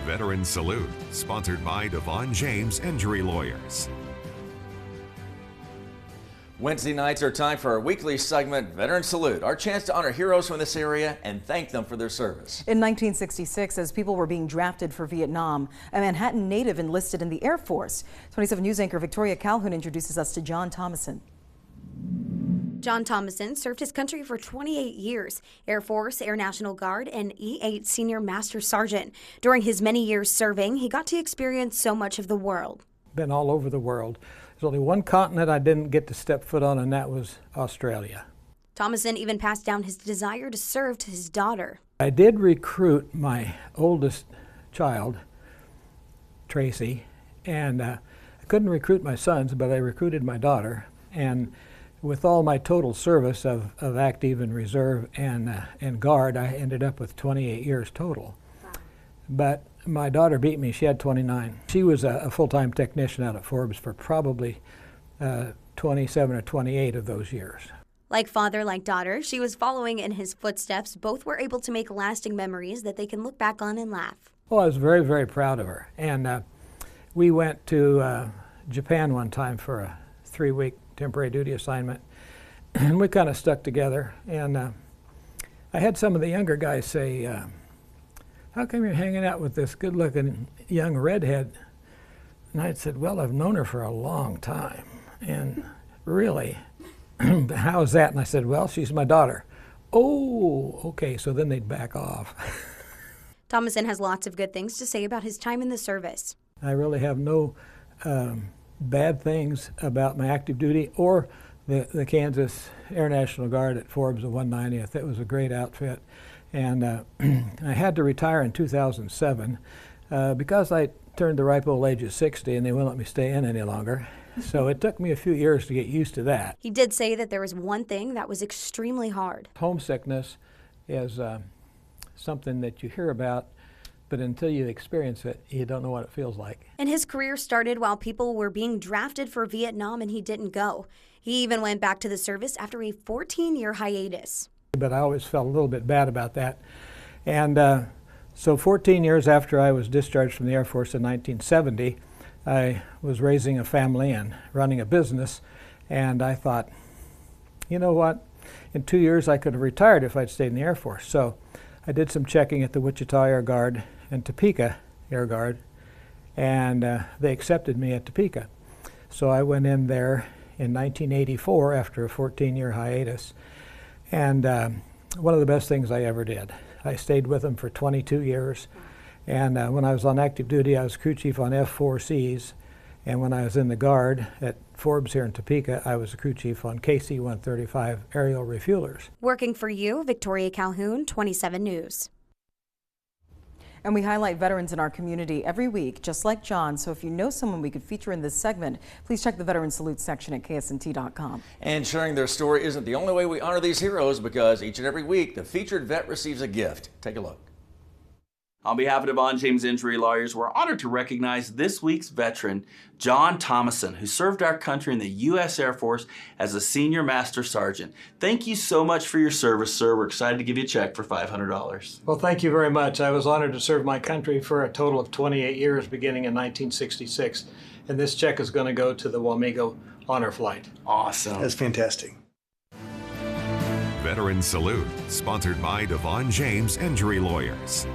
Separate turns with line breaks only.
Veteran Salute, sponsored by DeVaughn James Injury Lawyers.
Wednesday nights are time for our weekly segment, Veteran Salute, our chance to honor heroes from this area and thank them for their service.
In 1966, as people were being drafted for Vietnam, a Manhattan native enlisted in the Air Force. 27 News anchor Victoria Calhoun introduces us to John Thomason.
John Thomason served his country for 28 years, Air Force, Air National Guard, and E-8 Senior Master Sergeant. During his many years serving, he got to experience so much of the world.
Been all over the world. There's only one continent I didn't get to step foot on, and that was Australia.
Thomason even passed down his desire to serve to his daughter.
I did recruit my oldest child, Tracey, and I couldn't recruit my sons, but I recruited my daughter. And with all my total service of active and reserve and guard, I ended up with 28 years total. Wow. But my daughter beat me. She had 29. She was a full-time technician out at Forbes for probably 27 or 28 of those years.
Like father, like daughter, she was following in his footsteps. Both were able to make lasting memories that they can look back on and laugh.
Well, I was very, very proud of her. And we went to Japan one time for a 3-week temporary duty assignment, and we kind of stuck together. And I had some of the younger guys say, how come you're hanging out with this good-looking young redhead? And I said, well, I've known her for a long time. And really, how is that? And I said, well, she's my daughter. Oh, okay, so then they'd back off.
Thomason has lots of good things to say about his time in the service.
I really have no bad things about my active duty or the Kansas Air National Guard at Forbes of 190th. It was a great outfit. And I had to retire in 2007 because I turned the ripe old age of 60 and they wouldn't let me stay in any longer. So it took me a few years to get used to that.
He did say that there was one thing that was extremely hard.
Homesickness is something that you hear about, but until you experience it, you don't know what it feels like.
And his career started while people were being drafted for Vietnam and he didn't go. He even went back to the service after a 14-year hiatus.
But I always felt a little bit bad about that. And so 14 years after I was discharged from the Air Force in 1970, I was raising a family and running a business, and I thought, you know what, in 2 years I could have retired if I'd stayed in the Air Force. So I did some checking at the Wichita Air Guard and Topeka Air Guard, and they accepted me at Topeka. So I went in there in 1984 after a 14-year hiatus, and one of the best things I ever did. I stayed with them for 22 years, and when I was on active duty, I was crew chief on F-4Cs, and when I was in the Guard at Forbes here in Topeka, I was the crew chief on KC-135 aerial refuelers.
Working for you, Victoria Calhoun, 27 News.
And we highlight veterans in our community every week, just like John. So if you know someone we could feature in this segment, please check the Veteran Salute section at KSNT.com.
And sharing their story isn't the only way we honor these heroes, because each and every week, the featured vet receives a gift. Take a look.
On behalf of DeVaughn James Injury Lawyers, we're honored to recognize this week's veteran, John Thomason, who served our country in the U.S. Air Force as a Senior Master Sergeant. Thank you so much for your service, sir. We're excited to give you a check for $500.
Well, thank you very much. I was honored to serve my country for a total of 28 years beginning in 1966. And this check is going to go to the Wamego Honor Flight.
Awesome.
That's fantastic.
Veteran Salute, sponsored by DeVaughn James Injury Lawyers.